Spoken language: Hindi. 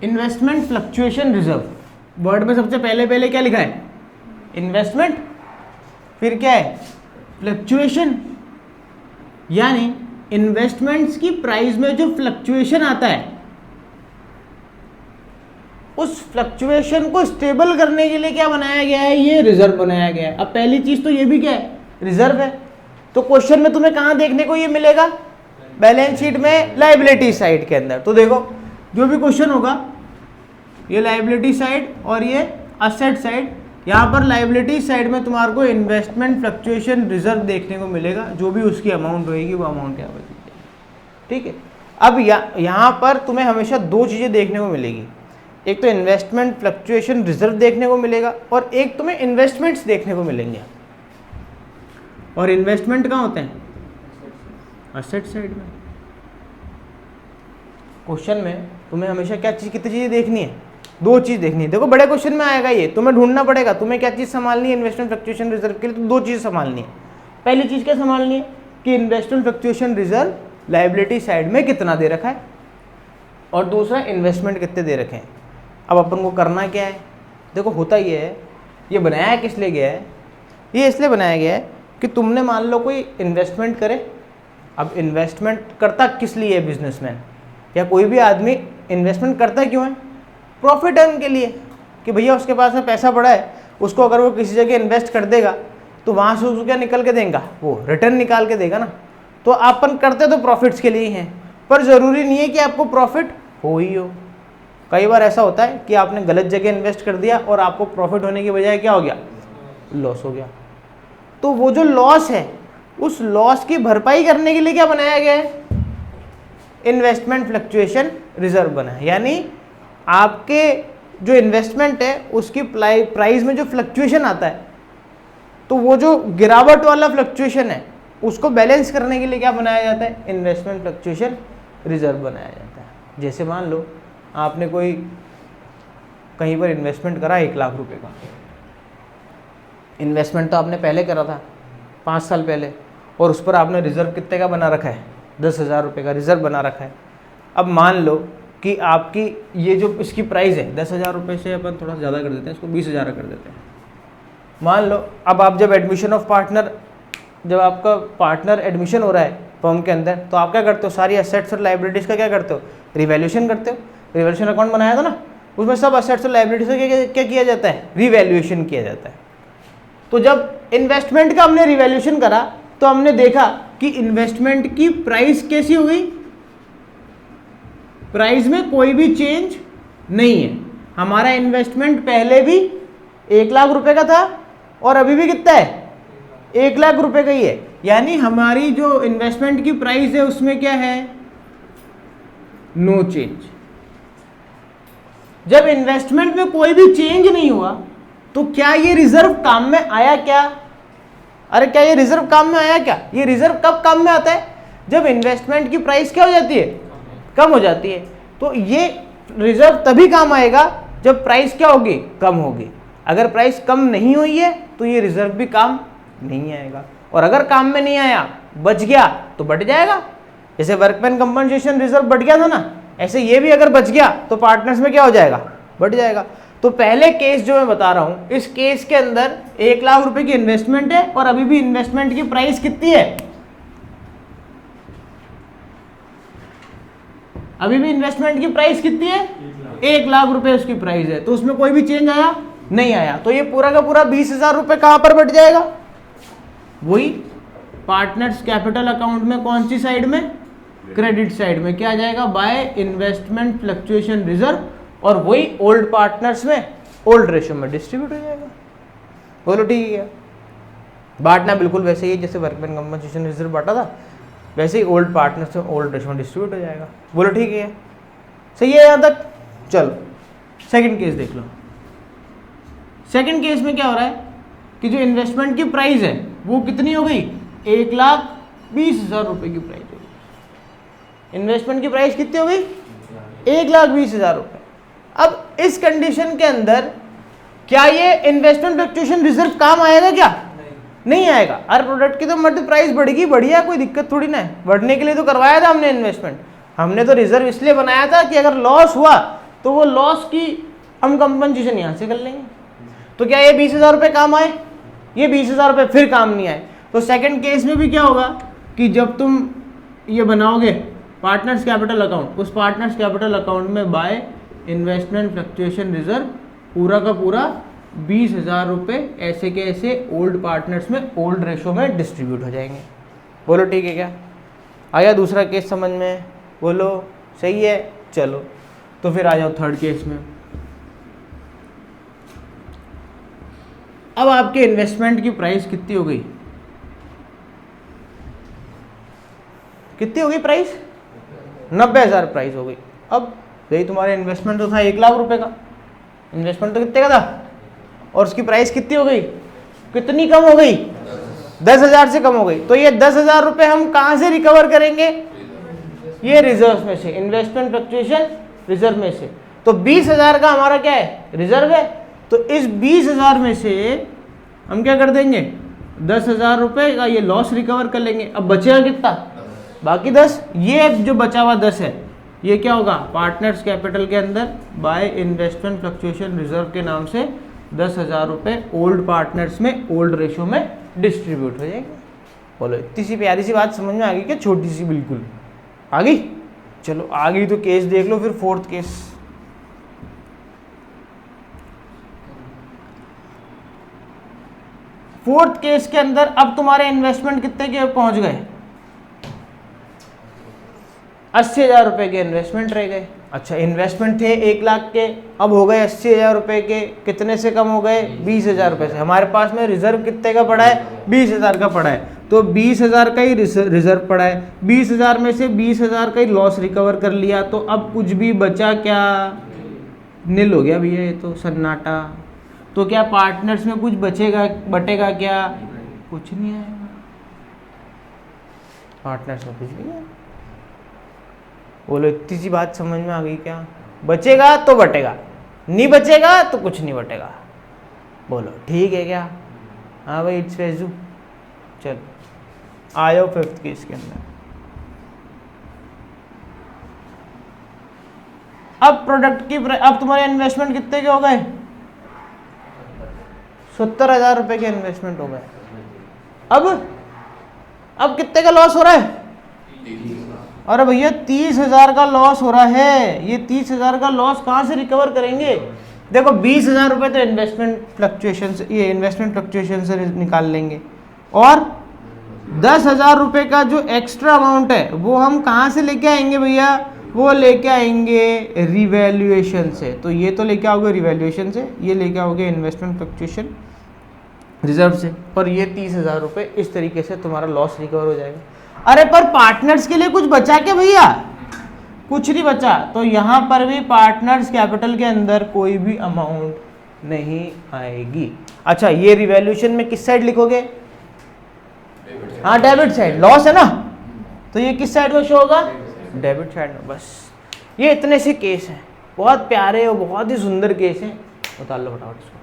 इन्वेस्टमेंट फ्लक्चुएशन रिजर्व, वर्ड में सबसे पहले पहले क्या लिखा है? इन्वेस्टमेंट, फिर क्या है? फ्लक्चुएशन, यानी इन्वेस्टमेंट्स की प्राइस में जो फ्लक्चुएशन आता है उस फ्लक्चुएशन को स्टेबल करने के लिए क्या बनाया गया है? ये रिजर्व बनाया गया है। अब पहली चीज तो ये भी क्या है? रिजर्व है। तो क्वेश्चन में तुम्हें कहां देखने को ये मिलेगा? बैलेंस शीट में लायबिलिटी साइड के अंदर। तो देखो जो भी क्वेश्चन होगा ये लायबिलिटी साइड और ये असेट साइड, यहाँ पर लायबिलिटी साइड में तुम्हारे को इन्वेस्टमेंट फ्लक्चुएशन रिजर्व देखने को मिलेगा, जो भी उसकी अमाउंट होगी वो अमाउंट क्या होगी, ठीक है। अब यहाँ पर तुम्हें हमेशा दो चीज़ें देखने को मिलेगी, एक तो इन्वेस्टमेंट फ्लक्चुएशन रिजर्व देखने को मिलेगा और एक तुम्हें इन्वेस्टमेंट्स देखने को मिलेंगे। और इन्वेस्टमेंट कहाँ होते हैं? असेट साइड में। क्वेश्चन में तुम्हें हमेशा क्या चीज़, कितनी चीज़ें देखनी है? दो चीज़ देखनी है। देखो बड़े क्वेश्चन में आएगा ये, तुम्हें ढूंढना पड़ेगा तुम्हें क्या चीज़ संभालनी है इन्वेस्टमेंट फ्लक्चुएशन रिजर्व के लिए। तो दो चीज़ संभालनी है। पहली चीज़ क्या संभालनी है कि investment fluctuation reserve liability side में कितना दे रखा है और दूसरा इन्वेस्टमेंट कितने दे रखे हैं। अब अपन को करना क्या है? देखो होता ये है, ये बनाया किस लिए गया है? ये इसलिए बनाया गया है कि तुमने मान लो कोई इन्वेस्टमेंट करे। अब इन्वेस्टमेंट करता किस लिए है बिजनेसमैन या कोई भी आदमी? इन्वेस्टमेंट करता क्यों है? प्रॉफिट अर्न के लिए, कि भैया उसके पास में पैसा पड़ा है, उसको अगर वो किसी जगह इन्वेस्ट कर देगा तो वहाँ से उसको क्या निकल के देगा? वो रिटर्न निकाल के देगा ना। तो अपन करते तो प्रॉफिट्स के लिए ही हैं, पर ज़रूरी नहीं है कि आपको प्रॉफिट हो ही हो। कई बार ऐसा होता है कि आपने गलत जगह इन्वेस्ट कर दिया और आपको प्रॉफिट होने की बजाय क्या हो गया? लॉस हो गया। तो वो जो लॉस है उस लॉस की भरपाई करने के लिए क्या बनाया गया है? इन्वेस्टमेंट फ्लक्चुएशन रिजर्व बना है। यानी आपके जो इन्वेस्टमेंट है उसकी प्राइस में जो फ्लक्चुएशन आता है, तो वो जो गिरावट वाला फ्लक्चुएशन है उसको बैलेंस करने के लिए क्या बनाया जाता है? इन्वेस्टमेंट फ्लक्चुएशन रिजर्व बनाया जाता है। जैसे मान लो आपने कोई कहीं पर इन्वेस्टमेंट करा 1 लाख रुपए का। इन्वेस्टमेंट तो आपने पहले करा था 5 साल पहले, और उस पर आपने रिजर्व कितने का बना रखा है? 10,000 रुपये का रिजर्व बना रखा है। अब मान लो कि आपकी ये जो इसकी प्राइस है 10,000 रुपये से अपन थोड़ा ज़्यादा कर देते हैं, इसको 20,000 कर देते हैं। मान लो अब आप जब एडमिशन ऑफ पार्टनर, जब आपका पार्टनर एडमिशन हो रहा है फर्म के अंदर, तो आप क्या करते हो? सारी एसेट्स और लायबिलिटीज़ का क्या करते हो? रिवैल्यूएशन करते हो। रिवैल्यूएशन अकाउंट बनाया था ना, उसमें सब एसेट्स और लायबिलिटीज़ का क्या किया जाता है? रिवैल्यूएशन किया जाता है। तो जब इन्वेस्टमेंट का हमने रिवैल्यूएशन करा तो हमने देखा कि इन्वेस्टमेंट की प्राइस कैसी हो गई? प्राइस में कोई भी चेंज नहीं है। हमारा इन्वेस्टमेंट पहले भी 1 लाख रुपए का था और अभी भी कितना है? 1 लाख रुपए का ही है। यानी हमारी जो इन्वेस्टमेंट की प्राइस है उसमें क्या है? No change. जब इन्वेस्टमेंट में कोई भी चेंज नहीं हुआ तो क्या ये रिजर्व काम में आया क्या? अरे क्या ये रिजर्व काम में आया क्या? ये रिजर्व कब काम में आता है? जब इन्वेस्टमेंट की प्राइस क्या हो जाती है? कम हो जाती है। तो ये रिजर्व तभी काम आएगा जब प्राइस क्या होगी? कम होगी। अगर प्राइस कम नहीं हुई है तो ये रिजर्व भी काम नहीं आएगा। और अगर काम में नहीं आया, बच गया, तो बढ़ जाएगा। जैसे वर्कमैन कंपनसेशन रिजर्व बढ़ गया था ना, ऐसे ये भी अगर बच गया तो पार्टनर्स में क्या हो जाएगा? बढ़ जाएगा। तो पहले केस जो मैं बता रहा हूं, इस केस के अंदर 1 लाख रुपए की इन्वेस्टमेंट है और अभी भी इन्वेस्टमेंट की प्राइस कितनी है? अभी भी इन्वेस्टमेंट की प्राइस कितनी है? 1 लाख रुपए उसकी प्राइस है। तो उसमें कोई भी चेंज आया? नहीं आया। तो ये पूरा का पूरा 20,000 रुपए कहां पर बढ़ जाएगा? वही पार्टनर्स कैपिटल अकाउंट में। कौन सी साइड में? क्रेडिट साइड में। क्या आ जाएगा? बाय इन्वेस्टमेंट फ्लक्चुएशन रिजर्व, और वही ओल्ड पार्टनर्स में ओल्ड रेशियो में डिस्ट्रीब्यूट हो जाएगा। बोलो ठीक है। बांटना बिल्कुल वैसे ही जैसे वर्कमैन कंपनसेशन रिजर्व बांटा था, वैसे ही ओल्ड पार्टनर्स में ओल्ड रेशियो में डिस्ट्रीब्यूट हो जाएगा। बोलो ठीक है, सही है यहाँ तक? चलो सेकंड केस देख लो। सेकंड केस में क्या हो रहा है कि जो इन्वेस्टमेंट की प्राइस है वो कितनी हो गई? 1,20,000 रुपए की प्राइस हो गई। इन्वेस्टमेंट की प्राइस कितनी हो गई? 1,20,000 रुपए। अब इस कंडीशन के अंदर क्या ये इन्वेस्टमेंट फ्लक्चुएशन रिजर्व काम आएगा क्या? नहीं आएगा। हर प्रोडक्ट की तो मर्द प्राइस बढ़ेगी, बढ़िया, कोई दिक्कत थोड़ी ना है। बढ़ने के लिए तो करवाया था हमने इन्वेस्टमेंट। हमने तो रिजर्व इसलिए बनाया था कि अगर लॉस हुआ तो वो लॉस की हम कंपनसेशन यहाँ से कर लेंगे। तो क्या ये 20,000 रुपये काम आए? ये 20,000 रुपये फिर काम नहीं आए। तो सेकंड केस में भी क्या होगा कि जब तुम ये बनाओगे पार्टनर्स कैपिटल अकाउंट, उस पार्टनर्स कैपिटल अकाउंट में बाय इन्वेस्टमेंट फ्लक्चुएशन रिजर्व पूरा का पूरा 20,000 रुपये ऐसे के ऐसे ओल्ड पार्टनर्स में ओल्ड रेशो में डिस्ट्रीब्यूट हो जाएंगे। बोलो ठीक है क्या? आया दूसरा केस समझ में? बोलो सही है। चलो तो फिर आ जाओ थर्ड केस में। अब आपके इन्वेस्टमेंट की प्राइस कितनी हो गई? कितनी हो गई प्राइस? 90,000 प्राइस हो गई। अब यही तुम्हारा इन्वेस्टमेंट तो था 1 लाख रुपए का, इन्वेस्टमेंट तो कितने का था और उसकी प्राइस कितनी हो गई? कितनी कम हो गई? 10,000 से कम हो गई। तो ये 10,000 रुपये हम कहाँ से रिकवर करेंगे? ये रिजर्व में से, इन्वेस्टमेंट फ्लक्चुएशन रिजर्व में से। तो 20,000 का हमारा क्या है? रिजर्व है। तो इस 20,000 में से हम क्या कर देंगे? 10,000 रुपये का ये लॉस रिकवर कर लेंगे। अब बचेगा कितना? बाकी 10। ये जो बचा हुआ 10 है ये क्या होगा? पार्टनर्स कैपिटल के अंदर बाय इन्वेस्टमेंट फ्लक्चुएशन रिजर्व के नाम से 10,000 रुपये ओल्ड पार्टनर्स में ओल्ड रेशो में डिस्ट्रीब्यूट हो जाएंगे। बोलो इतनी सी प्यारी सी बात समझ में आ गई क्या? छोटी सी बिल्कुल आ गई। चलो आ गई तो केस देख लो फिर फोर्थ केस। फोर्थ केस के अंदर अब तुम्हारे इन्वेस्टमेंट कितने के पहुंच गए? 80,000 रुपए के इन्वेस्टमेंट रह गए। अच्छा इन्वेस्टमेंट थे 1 लाख के, अब हो गए 80,000 रुपए के। कितने से कम हो गए? 20,000 रुपए से। हमारे पास में रिजर्व कितने का पड़ा है? 20,000 का पड़ा है। तो 20,000 का ही रिजर्व पड़ा है। 20,000 में से 20,000 का ही लॉस रिकवर कर लिया। तो अब कुछ भी बचा क्या? नील हो गया भैया, ये तो सन्नाटा। तो क्या पार्टनर्स में कुछ बचेगा? बटेगा क्या? कुछ नहीं आएगा पार्टनर्स में, कुछ नहीं है। बोलो इतनी सी बात समझ में आ गई क्या? बचेगा तो बटेगा, नहीं बचेगा तो कुछ नहीं बटेगा। बोलो ठीक है क्या? हाँ भाई इट्स फेजू। चलो आ जाओ फिफ्थ केस के अंदर। अब प्रोडक्ट की अब तुम्हारे इन्वेस्टमेंट कितने के हो गए? 70,000 रुपए के इन्वेस्टमेंट हो गए। अब कितने का लॉस हो रहा है? अरे भैया 30,000 का लॉस हो रहा है। ये 30,000 का लॉस कहाँ से रिकवर करेंगे? देखो 20,000 रुपये तो इन्वेस्टमेंट फ्लक्चुएशन से, ये इन्वेस्टमेंट फ्लक्चुएशन से निकाल लेंगे, और 10,000 रुपये का जो एक्स्ट्रा अमाउंट है वो हम कहाँ से लेके आएंगे भैया? वो लेके आएंगे रिवैल्यूएशन से। तो ये तो लेके आओगे रिवैल्यूएशन से, ये लेके आओगे इन्वेस्टमेंट फ्लक्चुएशन रिजर्व से, पर ये 30,000 रुपये इस तरीके से तुम्हारा लॉस रिकवर हो जाएगा। अरे पर पार्टनर्स के लिए कुछ बचा क्या भैया? कुछ नहीं बचा। तो यहाँ पर भी पार्टनर्स कैपिटल के अंदर कोई भी अमाउंट नहीं आएगी। अच्छा ये रिवैल्यूएशन में किस साइड लिखोगे? हाँ डेबिट साइड, लॉस है ना, तो ये किस साइड में शो होगा? डेबिट साइड में। बस ये इतने से केस हैं, बहुत प्यारे और बहुत ही सुंदर केस हैं। उतार लो फटाफट इसको।